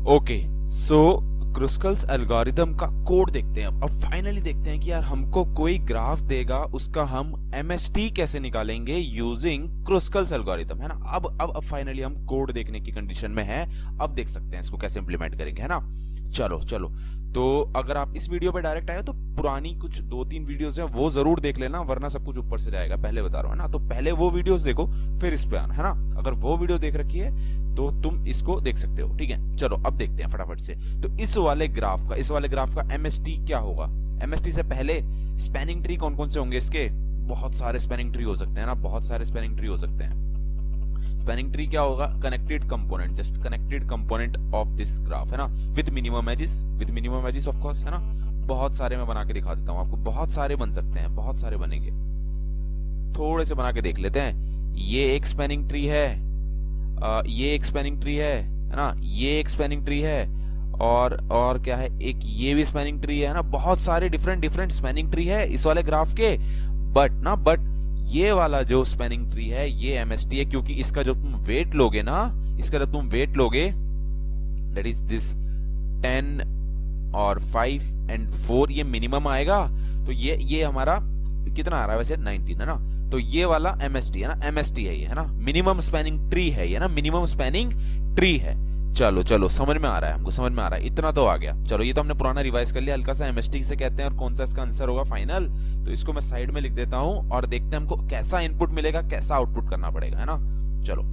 Okay, सो Kruskal's algorithm का code देखते हैं। अब फाइनली देखते हैं कि यार हमको कोई ग्राफ देगा, उसका हम MST कैसे निकालेंगे यूजिंग क्रुस्कल्स एल्गोरिदम, है ना। अब फाइनली हम कोड देखने की कंडीशन में है। अब देख सकते हैं इसको कैसे इंप्लीमेंट करेंगे, है ना। चलो चलो, तो अगर आप इस वीडियो पे डायरेक्ट आए तो पुरानी कुछ 2-3 वीडियोस हैं वो जरूर देख लेना, वरना सब कुछ ऊपर से जाएगा, पहले बता रहा हूँ, है ना। तो पहले वो वीडियोस देखो फिर इस पे आना, है ना। अगर वो वीडियो देख रखी है तो तुम इसको देख सकते हो, ठीक है। चलो अब देखते हैं फटाफट से। तो इस वाले ग्राफ का MST क्या होगा। MST से पहले स्पैनिंग ट्री कौन कौन से होंगे इसके, बहुत सारे स्पैनिंग ट्री हो सकते हैं ना, बहुत सारे स्पैनिंग ट्री हो सकते हैं। स्पैनिंग ट्री क्या होगा, connected component, just connected component of this graph, है ना, with minimum edges of course, है ना। बहुत सारे मैं बना के दिखा देता हूँ आपको, बहुत सारे बन सकते हैं, बहुत सारे बनेंगे। थोड़े से बना के देख लेते हैं। ये एक स्पैनिंग ट्री है, ये एक स्पैनिंग ट्री है ना, ये एक स्पैनिंग ट्री है, और क्या है, एक ये भी स्पैनिंग ट्री है ना। बहुत सारे डिफरेंट स्पैनिंग ट्री है इस वाले ग्राफ के। बट ये वाला जो स्पैनिंग ट्री है ये MST है, क्योंकि इसका जो तुम वेट लोगे ना, दैट इज दिस 10 और 5 and 4, ये मिनिमम आएगा। तो ये हमारा कितना आ रहा है वैसे, 19, है ना। तो ये वाला MST है ना, MST है ये, है ना, मिनिमम स्पैनिंग ट्री है ये ना, मिनिमम स्पैनिंग ट्री है। चलो समझ में आ रहा है, हमको समझ में आ रहा है, इतना तो आ गया। चलो ये तो हमने पुराना रिवाइज कर लिया हल्का सा, MST से कहते हैं और कौन सा इसका आंसर होगा फाइनल। तो इसको मैं साइड में लिख देता हूं और देखते हैं हमको कैसा इनपुट मिलेगा, कैसा आउटपुट करना पड़ेगा, है ना। चलो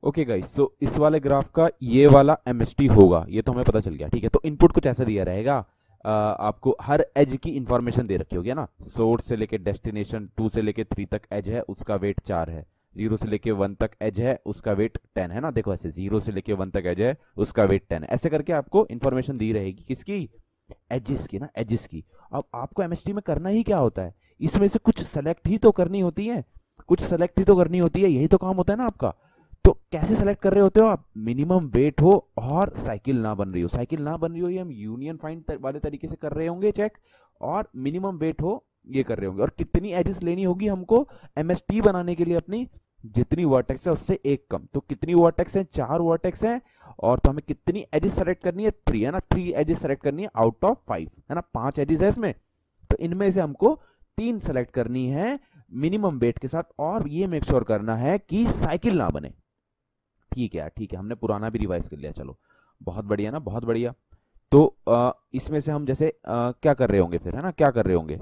ओके गाइस, सो इस वाले ग्राफ का ये वाला MST होगा, ये तो हमें पता चल गया, ठीक है। तो इनपुट कुछ ऐसा दिया रहेगा, आपको हर एज की इंफॉर्मेशन दे रखी होगी ना। सोर्स से लेके डेस्टिनेशन 2 से लेके 3 तक एज है, उसका वेट 4 है। 0 से लेके 1 तक एज है, उसका वेट 10 है ना। देखो ऐसे 0 से लेके 1 तक एज है, उसका वेट 10 है। ऐसे करके आपको इंफॉर्मेशन दी रहेगी, किसकी, एजेस की ना, एजेस की। अब आपको MST में करना ही क्या होता है, इसमें से कुछ सेलेक्ट ही तो करनी होती है, यही तो काम होता है ना आपका। तो कैसे सेलेक्ट कर रहे होते हो आप, मिनिमम वेट हो और साइकिल ना बन रही हो, ये हम यूनियन फाइंड वाले तरीके से कर रहे होंगे चेक, और मिनिमम वेट हो ये कर रहे होंगे। और कितनी एजेस लेनी होगी हमको MST बनाने के लिए, अपनी जितनी वर्टेक्स है उससे एक कम। तो कितनी वर्टेक्स है, 4 वर्टेक्स है, और तो हमें कितनी एजेस सेलेक्ट करनी है, 3, है ना। 3 एजेस सेलेक्ट करनी है आउट ऑफ 5, है ना। 5 एजेस है इसमें, तो इनमें से हमको 3 सेलेक्ट करनी है मिनिमम वेट के साथ, और ये मेक श्योर करना है कि साइकिल ना बने। ठीक है, हमने पुराना भी रिवाइज कर लिया। चलो बहुत बढ़िया ना, बहुत बढ़िया। तो इसमें से हम जैसे क्या कर रहे होंगे फिर, है ना, क्या कर रहे होंगे,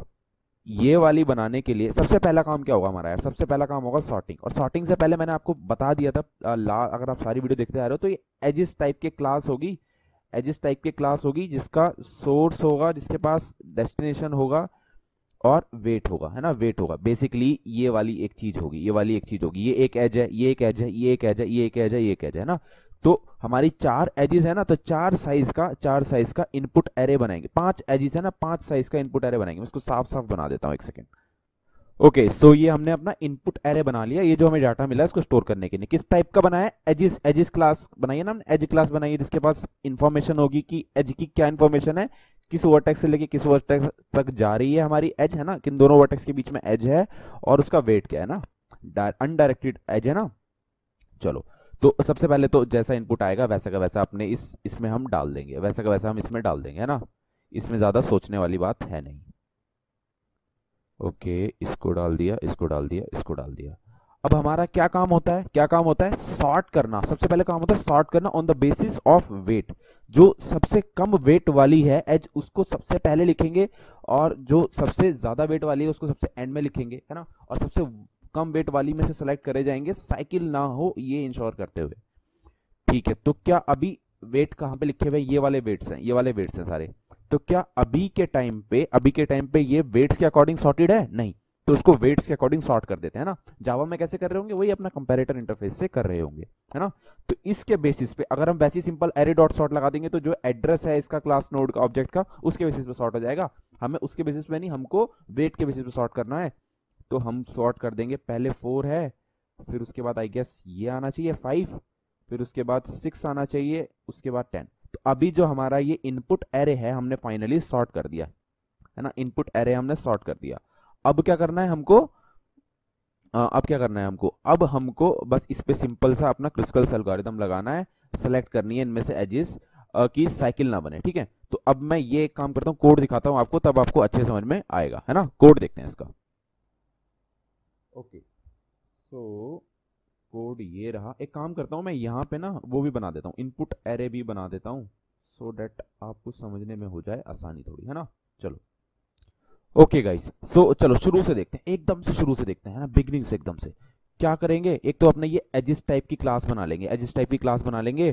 ये वाली बनाने के लिए सबसे पहला काम क्या होगा हमारा यार, सबसे पहला काम होगा सॉर्टिंग। और सॉर्टिंग से पहले मैंने आपको बता दिया था, अगर आप सारी वीडियो देखते आ रहे हो, तो ये एजिस टाइप के क्लास होगी, जिसका सोर्स होगा, जिसके पास डेस्टिनेशन होगा और वेट होगा, है ना, वेट होगा। बेसिकली ये वाली एक चीज होगी, ये एक एज है, ये एक एज है, ये एक एज है, ये एक एज है, ये एक एज है ना। तो हमारी 4 एजेस है ना, तो 4 साइज का इनपुट एरे बनाएंगे। 5 एजेस है ना, 5 साइज का इनपुट एरे बनाएंगे। मैं इसको साफ बना देता हूँ, एक सेकेंड। ओके, सो ये हमने अपना इनपुट एरे बना लिया। ये जो हमें डाटा मिला है इसको स्टोर करने के लिए किस टाइप का बनाया है, एजिस क्लास बनाइए ना, एज क्लास बनाइए, जिसके पास इंफॉर्मेशन होगी कि एज की क्या इंफॉर्मेशन है, किस वर्टेक्स से लेके किस वर्टेक्स तक जा रही है हमारी एज, है ना, किन दोनों वर्टेक्स के बीच में एज है, और उसका वेट क्या है ना, अनडायरेक्टेड एज है ना। चलो, तो सबसे पहले तो जैसा इनपुट आएगा वैसा का वैसा अपने इसमें हम डाल देंगे, वैसा का वैसा हम इसमें डाल देंगे, है ना। इसमें ज्यादा सोचने वाली बात है नहीं। ओके, इसको डाल दिया। अब हमारा क्या काम होता है, सॉर्ट करना। सबसे पहले काम होता है सॉर्ट करना on the basis of weight. जो सबसे कम वेट वाली है एज, उसको सबसे पहले लिखेंगे, और जो सबसे ज्यादा वेट वाली है उसको सबसे एंड में लिखेंगे, है ना। और सबसे कम वेट वाली में से सेलेक्ट करे जाएंगे, साइकिल ना हो ये इंश्योर करते हुए। ठीक है, तो क्या अभी वेट कहाँ पे लिखे हुए, ये वाले वेट्स हैं सारे। तो क्या अभी के टाइम पे ये वेट्स के अकॉर्डिंग सॉर्टेड है, नहीं, तो उसको वेट्स के अकॉर्डिंग सॉर्ट कर देते हैं ना। जावा में कैसे कर रहे होंगे, वही अपना कंपैरेटर इंटरफेस से कर रहे होंगे, है ना। तो इसके बेसिस पे अगर हम वैसे सिंपल एरे डॉट सॉर्ट लगा देंगे, तो जो एड्रेस है इसका क्लास नोड का ऑब्जेक्ट का, उसके बेसिस पे सॉर्ट हो जाएगा। हमें उसके बेसिस पे नहीं, हमको वेट के बेसिस पे सॉर्ट करना है। तो हम सॉर्ट कर देंगे, पहले 4 है, फिर उसके बाद आई गेस ये आना चाहिए 5, फिर उसके बाद 6 आना चाहिए, उसके बाद 10। तो अभी जो हमारा ये इनपुट एरे है हमने फाइनली सॉर्ट कर दिया, है ना, इनपुट एरे हमने सॉर्ट कर दिया। अब क्या करना है हमको, अब हमको बस इस पे सिंपल सा अपना क्रुस्कल्स एल्गोरिथम लगाना है, सेलेक्ट करनी है इनमें से एजेस, कि साइकिल ना बने, ठीक है। तो अब मैं ये एक काम करता हूँ, कोड दिखाता हूँ आपको, तब आपको अच्छे समझ में आएगा, है ना। कोड देखते हैं इसका। ओके, सो कोड ये रहा। एक काम करता हूँ मैं यहाँ पे ना वो भी बना देता हूँ, इनपुट एरे भी बना देता हूँ, सो डेट आपको समझने में हो जाए आसानी थोड़ी, है ना। चलो ओके गाइस, सो चलो शुरू से देखते हैं, एकदम से शुरू से देखते हैं, है ना, बिगनिंग से एकदम से। क्या करेंगे, एक तो अपने ये एजिस टाइप की क्लास बना लेंगे, एजिस टाइप की क्लास बना लेंगे,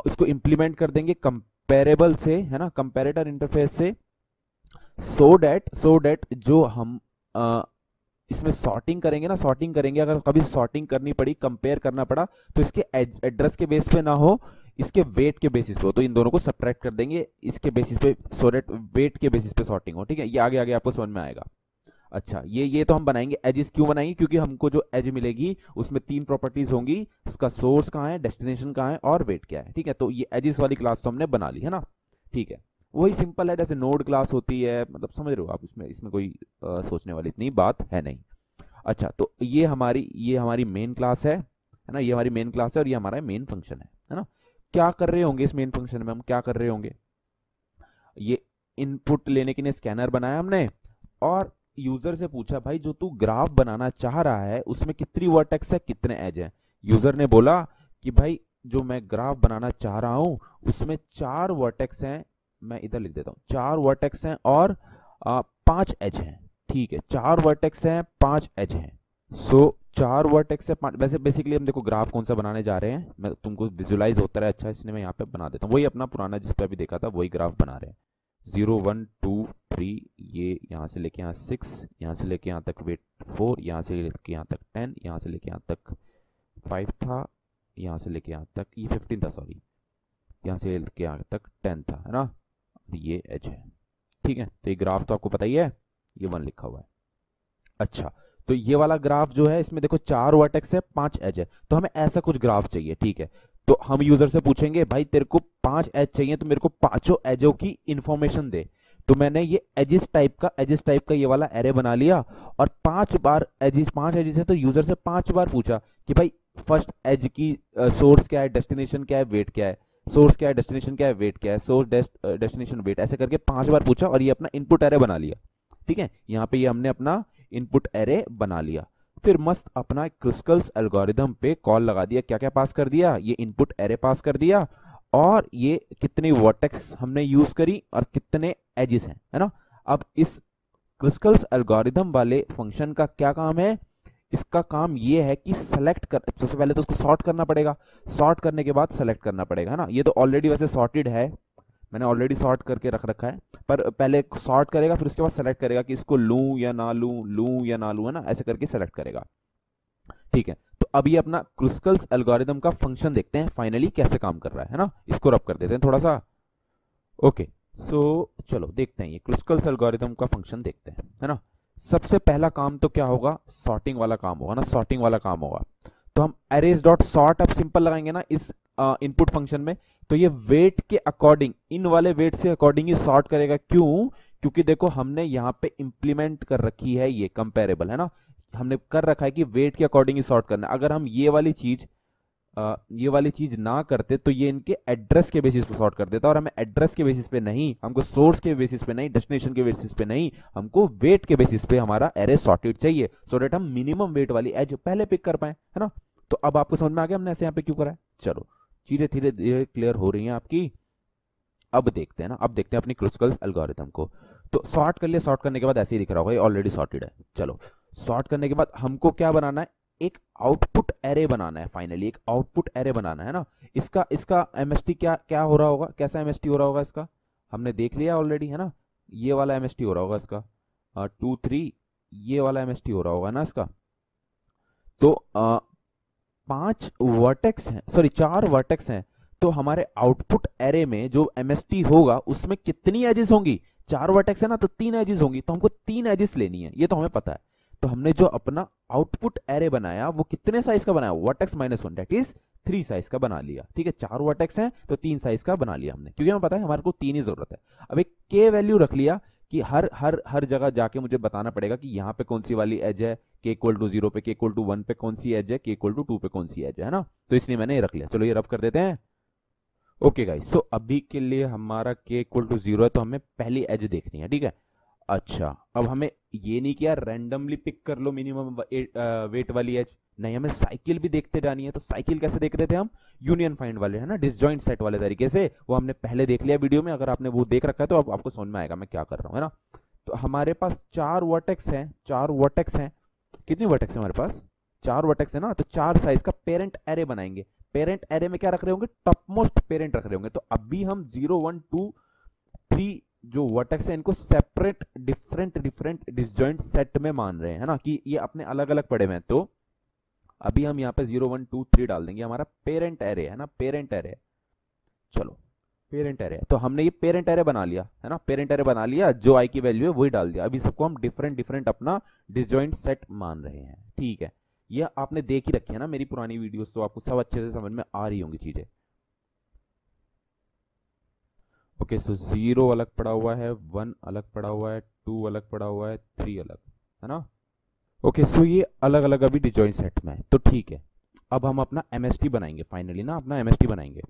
इसको इंप्लीमेंट कर देंगे कंपेरेबल से, है ना, कंपेरेटर इंटरफेस से, सो डेट जो हम इसमें सॉर्टिंग करेंगे ना, सॉर्टिंग करेंगे, अगर कभी सॉर्टिंग करनी पड़ी, कंपेयर करना पड़ा, तो इसके एड्रेस के बेस पे ना हो, इसके वेट के बेसिस पे हो, तो इन दोनों को सब्ट्रैक्ट कर देंगे इसके बेसिस पे, सो दैट वेट के बेसिस पे सॉर्टिंग हो, ठीक है। ये आगे आगे आपको समझ में आएगा। अच्छा, ये तो हम बनाएंगे। एजिस क्यों बनाएंगे, क्योंकि हमको जो एज मिलेगी उसमें 3 प्रॉपर्टीज होंगी, उसका सोर्स कहाँ है, डेस्टिनेशन कहाँ है और वेट क्या है, ठीक है। तो ये एजिस वाली क्लास तो हमने बना ली, है ना, ठीक है। वही सिंपल है, जैसे नोड क्लास होती है, मतलब समझ रहे हो आप, इसमें कोई सोचने वाली इतनी बात है नहीं। अच्छा, तो ये हमारी मेन क्लास है ना, ये हमारी मेन क्लास है और ये हमारा मेन फंक्शन है ना। क्या कर रहे होंगे इस मेन फंक्शन में, हम क्या कर रहे होंगे, ये इनपुट लेने के लिए स्कैनर बनाया हमने, और यूजर से पूछा भाई जो तू ग्राफ बनाना चाह रहा है उसमें कितनी वर्टेक्स है, कितने एज है। यूजर ने बोला कि भाई जो मैं ग्राफ बनाना चाह रहा हूं उसमें 4 वर्टेक्स हैं, मैं इधर लिख देता हूं, 4 वर्टेक्स हैं और 5 एज हैं, ठीक है। 4 वर्टेक्स हैं, 5 एज हैं, सो 4 वर्टेक्स है 5। वैसे बेसिकली हम देखो ग्राफ कौन सा बनाने जा रहे हैं, मैं तुमको विजुलाइज होता है अच्छा, इसलिए मैं यहाँ पे बना देता हूँ, वही अपना पुराना जिस पे अभी देखा था वही ग्राफ बना रहे हैं। 0 1 2 3, ये यहाँ से लेके यहाँ 6, यहाँ से लेके यहाँ तक वेट 4, यहाँ से लेके यहाँ तक 10, यहाँ से लेके यहाँ तक 5 था, यहाँ से लेके यहाँ तक ये 15 था, सॉरी, यहाँ से लेके यहाँ तक 10 था, है ना, ये एज है, ठीक है। तो ये ग्राफ तो आपको पता ही है, ये 1 लिखा हुआ है। अच्छा, तो ये वाला ग्राफ जो है इसमें देखो 4 वर्टेक्स है, 5 एज है, तो हमें ऐसा कुछ ग्राफ चाहिए, ठीक है। तो हम यूजर से पूछेंगे भाई तेरे को 5 एज चाहिए तो मेरे को पांचों एजों की इंफॉर्मेशन दे। तो मैंने ये एजिस टाइप का ये वाला एरे बना लिया, और 5 बार एजिस, 5 एजिस है तो यूजर से 5 बार पूछा कि भाई फर्स्ट एज की सोर्स क्या है, डेस्टिनेशन क्या है, वेट क्या है, सोर्स क्या है, डेस्टिनेशन क्या है, वेट क्या है, सोर्स डेस्टिनेशन वेट, ऐसे करके 5 बार पूछा और ये अपना इनपुट एरे बना लिया, ठीक है। यहाँ पे ये हमने अपना इनपुट एरे बना लिया। फिर मस्त अपना क्रिस्कल्स एल्गोरिथम पे कॉल लगा दिया, क्या क्या पास कर दिया, ये इनपुट एरे पास कर दिया, और ये कितनी वर्टेक्स हमने यूज करी और कितने एजेस हैं, है ना। अब इस क्रिस्कल्स एल्गोरिथम वाले फंक्शन का क्या काम है, इसका काम ये है कि सेलेक्ट कर, सबसे पहले तो उसको सॉर्ट करना पड़ेगा, सॉर्ट करने के बाद सेलेक्ट करना पड़ेगा, है ना। ये तो ऑलरेडी वैसे सॉर्टेड है, मैंने ऑलरेडी सॉर्ट करके रख रखा है, पर पहले सॉर्ट करेगा फिर उसके बाद सेलेक्ट करेगा कि इसको लूं या ना लूं, लूं या ना लूं, है ना, ऐसे करके सेलेक्ट करेगा, ठीक है। तो अब ये अपना क्रिस्कल्स एल्गोरिथम का फंक्शन देखते हैं फाइनली कैसे काम कर रहा है ना, इसको रब कर देते हैं थोड़ा सा। ओके, सो चलो देखते हैं ये क्रिस्कल्स एल्गोरिथम का फंक्शन देखते हैं, है ना। सबसे पहला काम तो क्या होगा, सॉर्टिंग वाला काम होगा ना, सॉर्टिंग वाला काम होगा। तो हम अरेज डॉट सॉर्ट अब सिंपल लगाएंगे ना इस इनपुट फंक्शन में, तो ये वेट के अकॉर्डिंग, इन वाले वेट से अकॉर्डिंग ही सॉर्ट करेगा। क्यों, क्योंकि देखो हमने यहाँ पे इंप्लीमेंट कर रखी है ये कंपेरेबल, है ना, हमने कर रखा है कि वेट के अकॉर्डिंग ही सॉर्ट करना। अगर हम ये वाली चीज ना करते तो ये इनके एड्रेस के बेसिस पे सॉर्ट कर देता, और हमें एड्रेस के बेसिस पे नहीं, हमको सोर्स के बेसिस पे नहीं, डेस्टिनेशन के बेसिस पे नहीं, हमको वेट के बेसिस पे हमारा एरे सॉर्टेड चाहिए, सो दैट हम मिनिमम वेट वाली एज पहले पिक कर पाए, है ना। तो अब आपको समझ में आ गया हमने ऐसे यहाँ पे क्यों करा है। चलो चीजें धीरे धीरे क्लियर हो रही हैं आपकी। अब देखते हैं ना, अब देखते हैं अपनी क्रिस्कल्स एल्गोरिथम को। तो सॉर्ट कर लिया, सॉर्ट करने के बाद ऐसे ही दिख रहा होगा, ये ऑलरेडी सॉर्टेड है। चलो सॉर्ट करने के बाद हमको क्या बनाना है, एक आउटपुट एरे बनाना है, फाइनली एक आउटपुट एरे बनाना है ना। इसका एमएसटी क्या हो रहा होगा, कैसा एमएसटी हो रहा होगा इसका, हमने देख लिया ऑलरेडी, है ना। ये वाला एमएसटी हो रहा होगा इसका 2 3, ये वाला एमएसटी हो रहा होगा ना इसका। तो 5 वर्टेक्स हैं, सॉरी 4 वर्टेक्स हैं, तो हमारे आउटपुट एरे में जो एमएसटी होगा उसमें कितनी एजेस होंगी, 4 वर्टेक्स है ना, तो 3 एजेस होंगी, तो हमको 3 एजेस लेनी है, ये तो हमें पता है। तो हमने जो अपना आउटपुट एरे बनाया वो कितने साइज का बनाया, वर्टेक्स -1, दैट इज 3 साइज का बना लिया, ठीक है। 4 वर्टेक्स हैं तो 3 साइज का बना लिया हमने, क्योंकि हमें पता है हमारे को 3 ही जरूरत है। अब एक के वैल्यू रख लिया कि हर हर हर जगह जाके मुझे बताना पड़ेगा कि यहाँ पे कौन सी वाली एज है, k = 0 पे, k = 1 पे कौन सी एज है, k = 2 पे कौन सी एज है ना। तो इसलिए मैंने ये रख लिया। चलो ये रब कर देते हैं। ओके गाइस, सो अभी के लिए हमारा k इक्वल टू 0 है, तो हमें पहली एज देखनी है, ठीक है। अच्छा, अब हमें ये नहीं किया रैंडमली पिक कर लो मिनिमम वेट वाली एज, नहीं, हमें साइकिल भी देखते जानी है। तो साइकिल कैसे देख रहे थे हम, यूनियन फाइंड वाले, है ना, डिसजॉइंट सेट वाले तरीके से। वो हमने पहले देख लिया वीडियो में, अगर आपने वो देख रखा है तो अब आपको समझ में आएगा मैं क्या कर रहा हूँ, है ना। तो हमारे पास 4 वर्टेक्स हैं, 4 वर्टेक्स हैं। कितनी वर्टेक्स है हमारे पास, 4 वर्टेक्स है ना। तो 4 साइज का पेरेंट एरे बनाएंगे। पेरेंट एरे में क्या रख रहे होंगे, टॉप मोस्ट पेरेंट रख रहे होंगे। तो अभी हम 0 1 2 3 जो वर्टेक्स है इनको separate different different disjoint set में मान रहे हैं, है ना, कि ये अपने अलग अलग पड़े हुए हैं। तो अभी हम यहाँ पे 0 1 2 3 डाल देंगे, हमारा पेरेंट एरे है ना, पेरेंट एरे। चलो, पेरेंट एरे, तो हमने ये पेरेंट एरे बना लिया, है ना, पेरेंट एरे बना लिया, जो आई की वैल्यू है वही डाल दिया। अभी सबको हम डिफरेंट डिफरेंट अपना डिसजॉइंट सेट मान रहे हैं, ठीक है। ये आपने देख ही रखी है ना मेरी पुरानी वीडियोस, तो आपको सब अच्छे से समझ में आ रही होंगी चीजें। ओके, सो 0 अलग पड़ा हुआ है, 1 अलग पड़ा हुआ है, 2 अलग पड़ा हुआ है, 3 अलग, है ना। ओके, सो ये अलग अलग अभी डिसजॉइंट सेट में है, तो ठीक है। अब हम अपना एमएसटी बनाएंगे फाइनली ना, अपना एमएसटी बनाएंगे।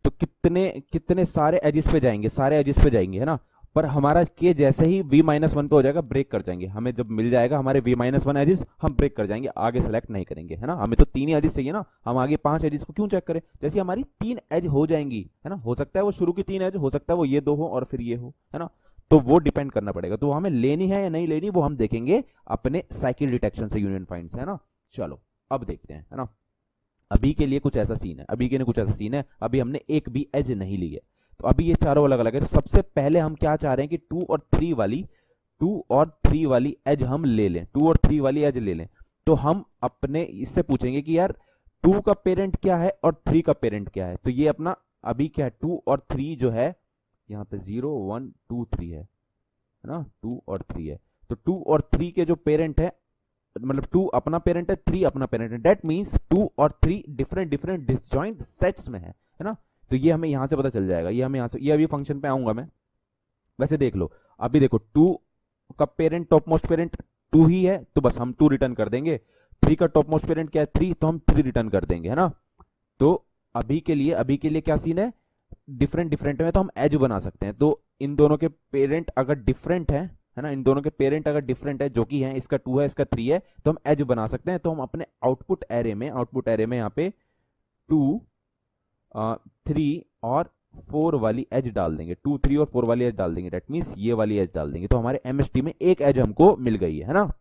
तो कितने कितने सारे एजिस पे जाएंगे, सारे एजिस पे जाएंगे, है ना। पर हमारा के जैसे ही v-1 पे हो जाएगा, ब्रेक कर जाएंगे। हमें जब मिल जाएगा हमारे v-1 एजिस, हम ब्रेक कर जाएंगे, आगे सेलेक्ट नहीं करेंगे, है ना। हमें तो 3 ही एजिस चाहिए ना, हम आगे 5 एजिस को क्यों चेक करें। जैसे हमारी 3 एज हो जाएंगी, है ना, हो सकता है वो शुरू की 3 एज, हो सकता है वो ये 2 हो और फिर ये हो, है ना। तो वो डिपेंड करना पड़ेगा, तो हमें लेनी है या नहीं लेनी वो हम देखेंगे अपने साइकिल डिटेक्शन से, यूनियन फाइंड से, है ना। चलो अब देखते हैं, है ना। अभी के लिए कुछ ऐसा सीन है, अभी के लिए कुछ ऐसा सीन है, अभी हमने एक भी एज नहीं ली है। तो अभी ये चारों अलग अलग है। तो सबसे पहले हम क्या चाह रहे हैं कि 2 और 3 वाली एज हम ले लें, 2 और 3 वाली एज ले लें। तो हम अपने इससे पूछेंगे कि यार 2 का पेरेंट क्या है और 3 का पेरेंट क्या है। तो ये अपना अभी क्या है, 2 और 3 जो है यहाँ पे 0 1 2 3 है ना, 2 और 3 है। तो 2 और 3 के जो पेरेंट है, मतलब 2 अपना पेरेंट है, 3 अपना पेरेंट है, दैट मींस 2 और 3 डिफरेंट डिफरेंट डिसजॉइंट सेट्स में है ना। तो ये हमें यहां से पता चल जाएगा, ये हमें यहां से, ये अभी फंक्शन पे आऊंगा मैं। वैसे देख लो, अभी देखो 2 का पेरेंट टॉप मोस्ट पेरेंट 2 ही है, तो बस हम 2 रिटर्न कर देंगे। 3 का टॉप मोस्ट पेरेंट क्या है, 3, तो हम 3 रिटर्न कर देंगे, है ना। तो अभी के लिए क्या सीन है, डिफरेंट डिफरेंट में तो हम एज बना सकते हैं। तो इन दोनों के पेरेंट अगर डिफरेंट है ना, इन दोनों के पेरेंट अगर डिफरेंट है, जो कि है इसका 2 है इसका 3 है, तो हम एज बना सकते हैं। तो हम अपने आउटपुट एरे में यहाँ पे 2 3 और 4 वाली एज डाल देंगे, 2 3 और 4 वाली एज डाल देंगे, दैट मींस ये वाली एज डाल देंगे। तो हमारे एमएसटी में एक एज हमको मिल गई है ना।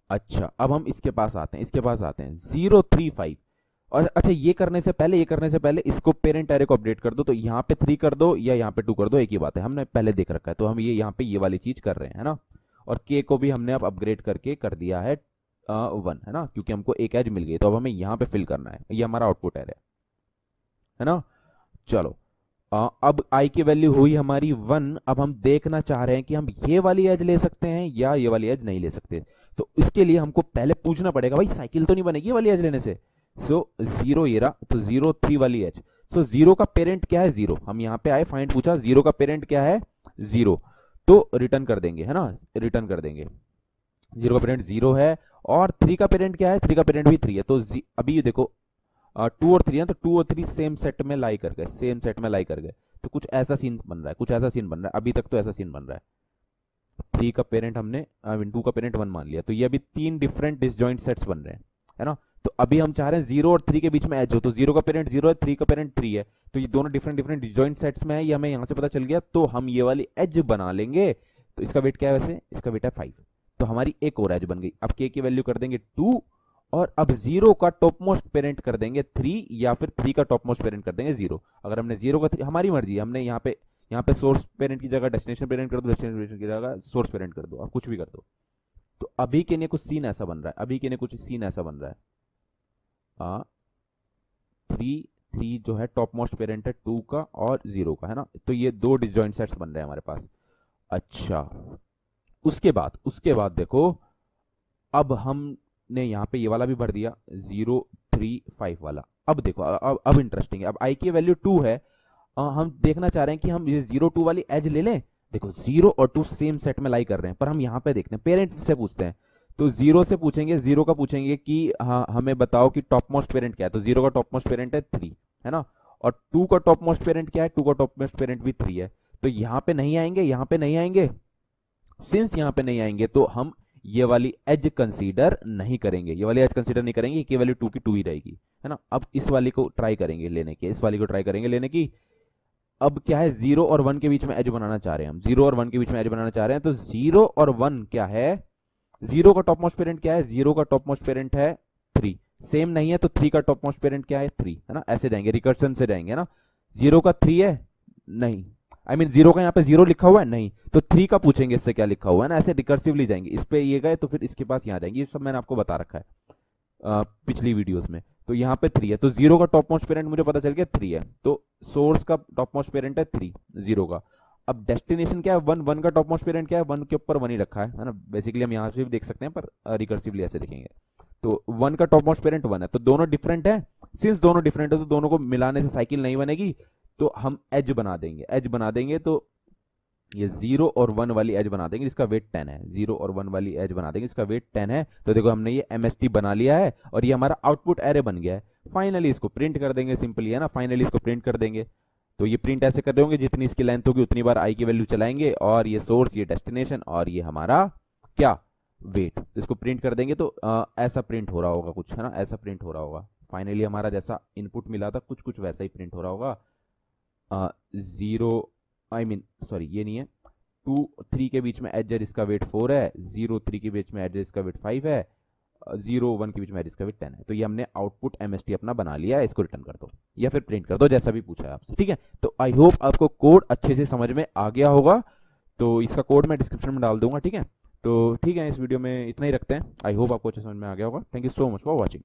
अच्छा, अब हम इसके पास आते हैं 0 3 5। और अच्छा, ये करने से पहले इसको पेरेंट एरे को अपडेट कर दो। तो यहाँ पे 3 कर दो या यहाँ पे 2 कर दो, एक ही बात है, हमने पहले देख रखा है। तो हम ये यहाँ पे ये वाली चीज कर रहे हैं, है ना। और के को भी हमने अब अपग्रेड करके कर दिया है 1, है ना, क्योंकि हमको एक एज मिल गई। तो अब हमें यहाँ पे फिल करना है, ये हमारा आउटपुट एरे है ना। चलो, अब आई की वैल्यू हुई हमारी 1। अब हम देखना चाह रहे हैं कि हम ये वाली एज ले सकते हैं या ये वाली एज नहीं ले सकते। तो इसके लिए हमको पहले पूछना पड़ेगा, भाई साइकिल तो नहीं बनेगी ये वाली एज लेने से। सो 0 ये रहा, तो 0 3 वाली एज। सो 0 का पेरेंट क्या है, 0। हम यहाँ पे आए, फाइंड पूछा, 0 का पेरेंट क्या है, 0। तो रिटर्न कर देंगे, है ना, रिटर्न कर देंगे। 0 का पेरेंट 0 है। और 3 का पेरेंट क्या है, 3 का पेरेंट भी 3 है। तो अभी ये देखो 2 और 3 है, तो 2 और 3 सेम सेट में लाई कर गए, तो कुछ ऐसा सीन बन रहा है, अभी तक तो ऐसा सीन बन रहा है। 3 का पेरेंट हमने 2 का पेरेंट 1 मान लिया, तो ये अभी 3 डिफरेंट डिसजॉइंट सेट्स बन रहे हैं, है ना। तो अभी हम चाह रहे हैं 0 और 3 के बीच में एज हो। तो 0 का पेरेंट 0 है, 3 का पेरेंट 3 है, तो ये दोनों डिफरेंट डिफरेंट डिसजॉइंट सेट्स में है, ये हमें यहाँ से पता चल गया। तो हम ये वाली एज बना लेंगे। तो इसका वेट क्या है, वैसे इसका वेट है 5। तो हमारी एक और एज बन गई। अब के की वैल्यू कर देंगे 2, और अब 0 का टॉप मोस्ट पेरेंट कर देंगे 3, या फिर 3 का टॉप मोस्ट पेरेंट कर देंगे 0। अगर हमने 0 का 3, हमारी मर्जी है, हमने यहाँ पे सोर्स पेरेंट की जगह डेस्टिनेशन पेरेंट कर दो, डेस्टिनेशन पेरेंट की जगह सोर्स पेरेंट कर दो, आप कुछ भी कर दो। तो अभी के लिए कुछ सीन ऐसा बन रहा है, 3 जो है टॉप मोस्ट पेरेंट है 2 का और 0 का, है ना। तो ये 2 डिसजॉइंट सेट्स बन रहे हैं हमारे पास। अच्छा, उसके बाद देखो, अब हमने यहाँ पे ये वाला भी भर दिया, 0 3 5 वाला। अब देखो, अब इंटरेस्टिंग है। अब आई की वैल्यू 2 है, हम देखना चाह रहे हैं कि हम ये 0 2 वाली एज ले लें। देखो 0 और 2 सेम सेट में लाई कर रहे हैं, पर हम यहाँ पे देखते हैं, पेरेंट से पूछते हैं। तो 0 से पूछेंगे, 0 का पूछेंगे कि हाँ हमें बताओ कि टॉप मोस्ट पेरेंट क्या है। तो 0 का टॉप मोस्ट पेरेंट है 3, है ना। और 2 का टॉप मोस्ट पेरेंट क्या है, 2 का टॉप मोस्ट पेरेंट भी 3 है। तो यहां पे नहीं आएंगे, यहां पे नहीं आएंगे। सिंस यहां पे नहीं आएंगे तो हम ये वाली एज कंसीडर नहीं करेंगे, ये वाली एज कंसीडर नहीं करेंगे, की वैल्यू 2 की 2 ही रहेगी, है ना। अब इस वाली को ट्राई करेंगे लेने की, इस वाली को ट्राई करेंगे लेने की। अब क्या है, 0 और 1 के बीच में एज बनाना चाह रहे हैं हम, 0 और 1 के बीच में एज बनाना चाह रहे हैं। तो 0 और 1 क्या है, 0 का टॉप मोस्ट पेरेंट क्या है, 0 का टॉप मोस्ट पेरेंट है 3, सेम नहीं है तो 3 का टॉप मोस्ट पेरेंट क्या है 3, है ना। ऐसे जाएंगे, रिकर्सन से जाएंगे ना। 0 का 3 है, नहीं, आई मीन 0 का यहाँ पे 0 लिखा हुआ है, नहीं, तो 3 का पूछेंगे इससे क्या लिखा हुआ है ना। ऐसे रिकर्सिवली जाएंगे, इस पे ये गए तो फिर इसके पास यहाँ जाएंगे। ये सब मैंने आपको बता रखा है पिछली वीडियोस में। तो यहाँ पे 3 है, तो 0 का टॉप मोस्ट पेरेंट मुझे पता चल गया 3 है, तो सोर्स का टॉप मोस्ट पेरेंट है 3 0 का। अब डेस्टिनेशन क्या है 1, 1 का टॉप मोस्ट पेरेंट क्या है, 1 के ऊपर 1 ही रखा है ना। बेसिकली हम यहाँ से भी देख सकते हैं पर रिकर्सिवली ऐसे देखेंगे। तो 1 का टॉप मोस्ट पेरेंट 1 है, तो दोनों डिफरेंट है। सिंस दोनों डिफरेंट है तो दोनों को मिलाने से साइकिल नहीं बनेगी, तो हम एज बना देंगे, एज बना देंगे। तो ये 0 और 1 वाली एज बना देंगे जिसका वेट 10 है, 0 और 1 वाली एज बना देंगे जिसका वेट 10 है। तो देखो हमने ये MST बना लिया है और ये हमारा आउटपुट एरे बन गया है। फाइनली इसको प्रिंट कर देंगे, सिंपली, है ना। फाइनली इसको प्रिंट कर देंगे। तो ये प्रिंट ऐसे कर रहे होंगे, जितनी इसकी लेंथ होगी उतनी बार आई की वैल्यू चलाएंगे, और ये सोर्स, ये डेस्टिनेशन, और ये हमारा क्या, वेट। तो इसको प्रिंट कर देंगे तो ऐसा प्रिंट हो रहा होगा कुछ, है ना, ऐसा प्रिंट हो रहा होगा। फाइनली हमारा जैसा इनपुट मिला था कुछ कुछ वैसा ही प्रिंट हो रहा होगा। 0, आई मीन सॉरी ये नहीं है, 2 3 के बीच में एज है जिसका वेट 4 है, 0 3 के बीच में एज है जिसका वेट 5 है, 0 1 के बीच में एज जिसका वेट 10 है। तो ये हमने आउटपुट MST अपना बना लिया है। इसको रिटर्न कर दो या फिर प्रिंट कर दो, जैसा भी पूछा है आपसे, ठीक है। तो आई होप आपको कोड अच्छे से समझ में आ गया होगा। तो इसका कोड मैं डिस्क्रिप्शन में डाल दूंगा, ठीक है। तो ठीक है, इस वीडियो में इतना ही रखते हैं। आई होप आपको अच्छे समझ में आ गया होगा। Thank you so much for watching.